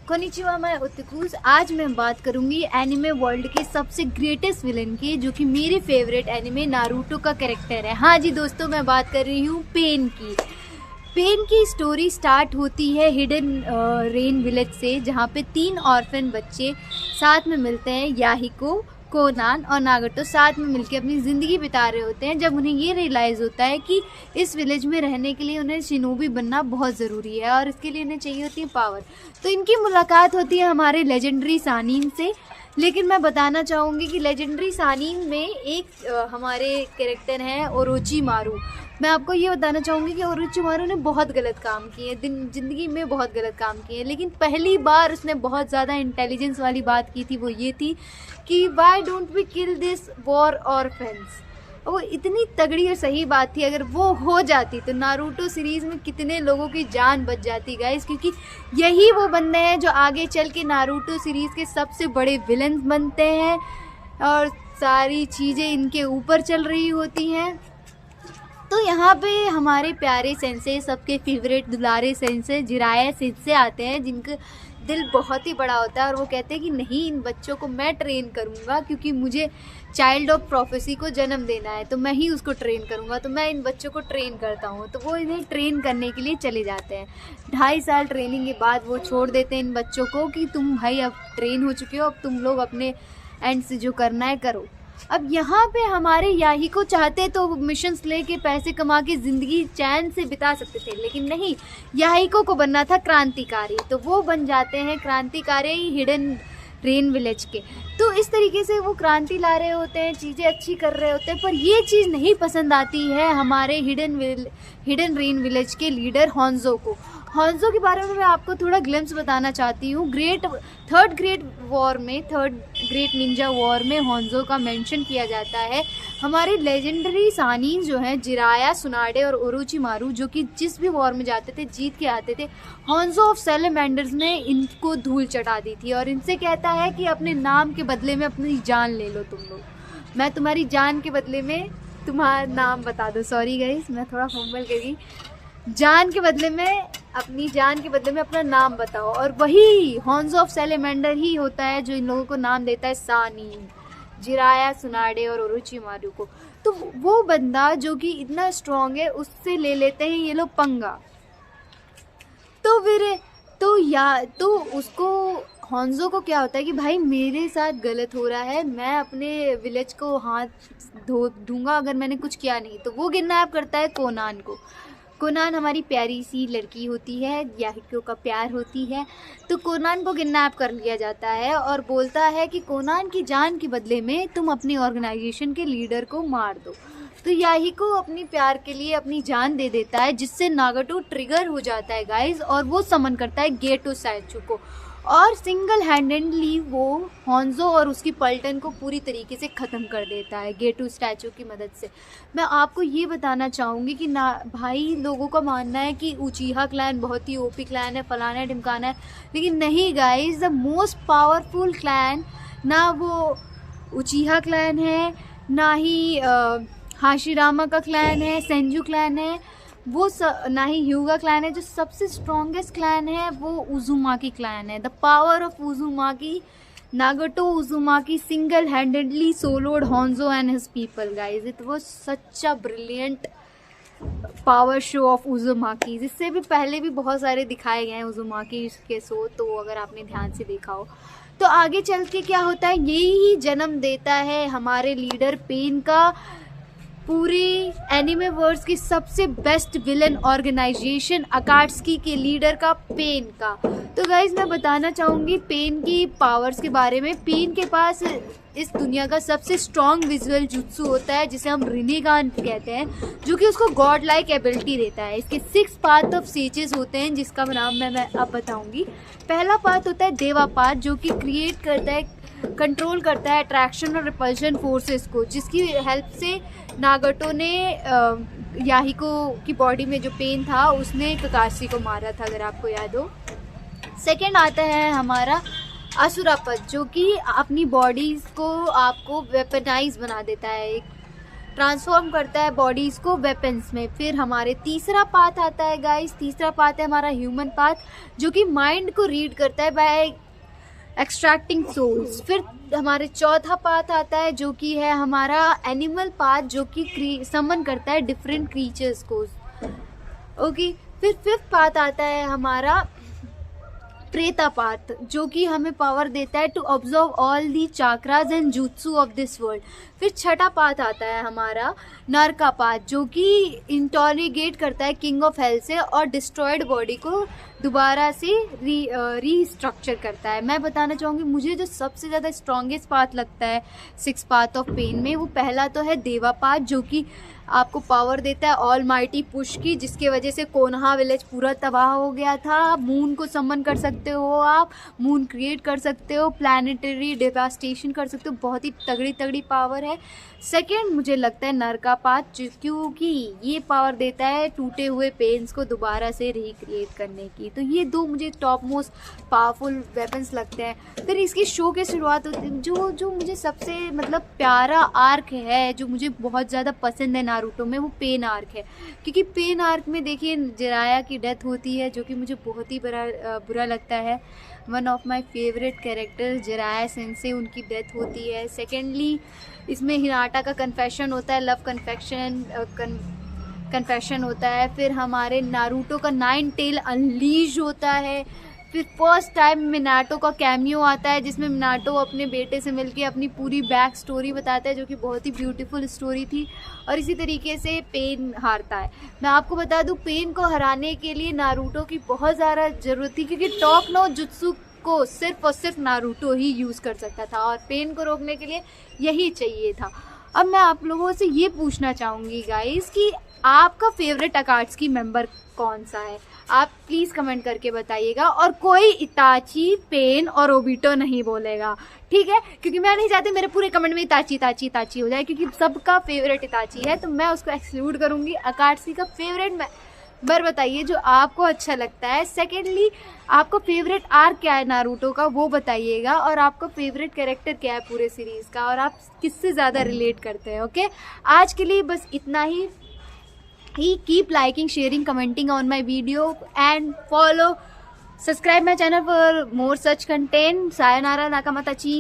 Konnichiwa, मैं उत्तकुज। आज मैं बात करूंगी एनिमे वर्ल्ड के सबसे ग्रेटेस्ट विलन की, जो कि मेरी फेवरेट एनिमे नारुतो का कैरेक्टर है। हाँ जी दोस्तों, मैं बात कर रही हूँ पेन की। पेन की स्टोरी स्टार्ट होती है हिडन रेन विलेज से, जहाँ पे 3 ऑर्फन बच्चे साथ में मिलते हैं। याहिको, कोनान और नागटो साथ में मिलकर अपनी ज़िंदगी बिता रहे होते हैं, जब उन्हें ये रियलाइज़ होता है कि इस विलेज में रहने के लिए उन्हें शिनोबी बनना बहुत ज़रूरी है और इसके लिए उन्हें चाहिए होती है पावर। तो इनकी मुलाकात होती है हमारे लेजेंडरी सानीन से। लेकिन मैं बताना चाहूँगी कि लेजेंडरी सानीन में एक हमारे कैरेक्टर हैं ओरोचिमारू। मैं आपको ये बताना चाहूँगी कि ओरोचिमारू ने बहुत गलत काम किए, ज़िंदगी में बहुत गलत काम किए, लेकिन पहली बार उसने बहुत ज़्यादा इंटेलिजेंस वाली बात की थी। वो ये थी कि why don't we kill this war orphans. वो इतनी तगड़ी और सही बात थी। अगर वो हो जाती तो नारुतो सीरीज़ में कितने लोगों की जान बच जाती गाइस, क्योंकि यही वो बंदे हैं जो आगे चल के नारुतो सीरीज़ के सबसे बड़े विलन बनते हैं और सारी चीज़ें इनके ऊपर चल रही होती हैं। तो यहाँ पे हमारे प्यारे सेंसे, सबके फेवरेट दुलारे सेंसे जिराया सेंसे आते हैं, जिनका दिल बहुत ही बड़ा होता है और वो कहते हैं कि नहीं, इन बच्चों को मैं ट्रेन करूँगा, क्योंकि मुझे चाइल्ड ऑफ प्रोफेसी को जन्म देना है, तो मैं ही उसको ट्रेन करूँगा। तो मैं इन बच्चों को ट्रेन करता हूँ। तो वो इन्हें ट्रेन करने के लिए चले जाते हैं। 2.5 साल ट्रेनिंग के बाद वो छोड़ देते हैं इन बच्चों को कि तुम भाई अब ट्रेन हो चुके हो, अब तुम लोग अपने एंड से जो करना है करो। अब यहाँ पे हमारे याहिको चाहते तो मिशंस लेके पैसे कमा के ज़िंदगी चैन से बिता सकते थे, लेकिन नहीं, याहिको को बनना था क्रांतिकारी। तो वो बन जाते हैं क्रांतिकारी हिडन रेन विलेज के। तो इस तरीके से वो क्रांति ला रहे होते हैं, चीज़ें अच्छी कर रहे होते हैं, पर ये चीज़ नहीं पसंद आती है हमारे हिडन रेन विलेज के लीडर होंजो को। होंजो के बारे में मैं आपको थोड़ा ग्लिम्स बताना चाहती हूँ। थर्ड ग्रेट निंजा वॉर में होंजो का मेंशन किया जाता है। हमारे लेजेंडरी सानीन जो हैं जिराया, सुनाडे और ओरोचिमारू, जो कि जिस भी वॉर में जाते थे जीत के आते थे, होंजो ऑफ सैलेमेंडर्स ने इनको धूल चटा दी थी और इनसे कहता है कि अपने नाम के बदले में अपनी जान ले लो तुम लोग। मैं तुम्हारी जान के बदले में तुम्हारा नाम बता दो। सॉरी गाइस, मैं थोड़ा फंबल कर गई। जान के बदले में, अपनी जान के बदले में अपना नाम बताओ। और वही होंजो ऑफ सैलेमेंडर ही होता है जो इन लोगों को नाम देता है सानीन, जिराया, सुनाडे और ओरोचिमारू को। तो वो बंदा जो कि इतना स्ट्रॉन्ग है, उससे ले लेते हैं ये लोग पंगा। तो फिर तो उसको होंजो को क्या होता है कि भाई मेरे साथ गलत हो रहा है, मैं अपने विलेज को हाथ धो दूंगा अगर मैंने कुछ किया नहीं। तो वो किडनैप करता है कोनान को। कोनान हमारी प्यारी सी लड़की होती है, याहिको का प्यार होती है। तो कोनान को किडनैप कर लिया जाता है और बोलता है कि कोनान की जान के बदले में तुम अपनी ऑर्गेनाइजेशन के लीडर को मार दो। तो याहिको अपनी प्यार के लिए अपनी जान दे देता है, जिससे नागटो ट्रिगर हो जाता है गाइज, और वो समन करता है गेटो स्टैचू को और सिंगल हैंडेडली वो होंजो और उसकी पलटन को पूरी तरीके से ख़त्म कर देता है गेटो स्टैचू की मदद से। मैं आपको ये बताना चाहूँगी कि ना भाई, लोगों का मानना है कि उचीहा क्लैन बहुत ही ओपी क्लैन है, फलाना है, ढिमकाना है, लेकिन नहीं guys, the most powerful clan ना वो उचीहा क्लैन है, ना ही हाशिरामा का क्लैन है, सेंजू क्लैन है, वो ना ही ह्यूगा क्लैन है। जो सबसे स्ट्रॉन्गेस्ट क्लैन है वो उजुमाकी क्लैन है। The power of Uzumaki, Nagato Uzumaki single handedly soloed Hanzo and his people guys. It was such a brilliant power show of Uzumaki, जिससे भी पहले भी बहुत सारे दिखाए गए हैं उजुमाकी के शो, तो अगर आपने ध्यान से देखा हो। तो आगे चल के क्या होता है, यही ही जन्म देता है हमारे लीडर पेन का, पूरे एनिमे वर्ल्ड की सबसे बेस्ट विलन ऑर्गेनाइजेशन अकाट्सुकी के लीडर का, पेन का। तो गाइज मैं बताना चाहूँगी पेन की पावर्स के बारे में। पेन के पास इस दुनिया का सबसे स्ट्रॉन्ग विजुअल जुत्सु होता है, जिसे हम रिनेगान कहते हैं, जो कि उसको गॉड लाइक एबिलिटी देता है। इसके 6 पाथ ऑफ सेजेस होते हैं, जिसका नाम मैं अब बताऊँगी। पहला पाथ होता है देवा पाथ, जो कि क्रिएट करता है, कंट्रोल करता है अट्रैक्शन और रिपल्शन फोर्सेस को, जिसकी हेल्प से नागटो ने याहिको की बॉडी में जो पेन था उसने ककाशी को मारा था, अगर आपको याद हो। सेकंड आता है हमारा असुरा पद, जो कि अपनी बॉडीज़ को आपको वेपनाइज बना देता है। ट्रांसफॉर्म करता है बॉडीज को वेपन्स में। फिर हमारे तीसरा पाथ आता है गाइस, तीसरा पाथ है हमारा ह्यूमन पाथ, जो कि माइंड को रीड करता है बाय एक्सट्रैक्टिंग सोल्स। फिर हमारे चौथा पाथ आता है जो कि है हमारा एनिमल पाथ, जो कि समन करता है डिफरेंट क्रीचर्स को। ओके, फिर फिफ्थ पाथ आता है हमारा प्रेता पाथ, जो कि हमें पावर देता है to observe all the chakras and jutsu of this world. फिर छठा पाथ आता है हमारा नरका पाथ, जो कि इंटोरिगेट करता है किंग ऑफ हेल से और डिस्ट्रॉयड बॉडी को दोबारा से रीस्ट्रक्चर करता है। मैं बताना चाहूँगी मुझे जो सबसे ज़्यादा स्ट्रॉन्गेस्ट पाथ लगता है सिक्स पाथ ऑफ पेन में, वो पहला तो है देवा पाथ, जो कि आपको पावर देता है ऑल माइटी पुश की, जिसके वजह से कोनहा विलेज पूरा तबाह हो गया था। मून को समन कर सकते हो आप, मून क्रिएट कर सकते हो, प्लानिटरी डिवास्टेशन कर सकते हो, बहुत ही तगड़ी तगड़ी पावर है। सेकेंड मुझे लगता है नरका पाथ, क्योंकि ये पावर देता है टूटे हुए पेन्स को दोबारा से रिक्रिएट करने की। तो ये दो मुझे टॉप मोस्ट पावरफुल वेपन्स लगते हैं। फिर इसकी शो की शुरुआत होती है, जो मुझे सबसे मतलब प्यारा आर्क है, जो मुझे बहुत ज़्यादा पसंद है नारुतो में, वो पेन आर्क है। क्योंकि पेन आर्क में देखिए जिराया की डेथ होती है, जो कि मुझे बहुत ही बुरा लगता है। One of my favourite character Jiraiya sensei, उनकी डेथ होती है। सेकेंडली इसमें हिनाटा का कन्फेशन होता है, लव कन्फेशन होता है। फिर हमारे नारुतो का 9 टेल अनलीज होता है। फिर फर्स्ट टाइम मिनाटो का कैमियो आता है, जिसमें मिनाटो अपने बेटे से मिलके अपनी पूरी बैक स्टोरी बताता है, जो कि बहुत ही ब्यूटीफुल स्टोरी थी। और इसी तरीके से पेन हारता है। मैं आपको बता दूं, पेन को हराने के लिए नारुतो की बहुत ज़्यादा ज़रूरत थी, क्योंकि टॉक नो जुत्सु को सिर्फ और सिर्फ नारुतो ही यूज़ कर सकता था, और पेन को रोकने के लिए यही चाहिए था। अब मैं आप लोगों से ये पूछना चाहूँगी गाइस कि आपका फेवरेट अकाट्सुकी मेंबर कौन सा है? आप प्लीज़ कमेंट करके बताइएगा। और कोई इताची, पेन और ओबिटो नहीं बोलेगा, ठीक है? क्योंकि मैं नहीं चाहती मेरे पूरे कमेंट में इताची हो जाए, क्योंकि सबका फेवरेट इताची है, तो मैं उसको एक्सक्लूड करूँगी। अकाट्सुकी का फेवरेट मेंबर बताइए जो आपको अच्छा लगता है। सेकेंडली आपका फेवरेट आर्क क्या है नारुतो का, वो बताइएगा। और आपका फेवरेट कैरेक्टर क्या है पूरे सीरीज़ का, और आप किससे ज़्यादा रिलेट करते हैं। ओके, आज के लिए बस इतना ही। Keep liking, sharing, commenting on my video and subscribe my channel for more such content. Sayonara, Nakamatachi.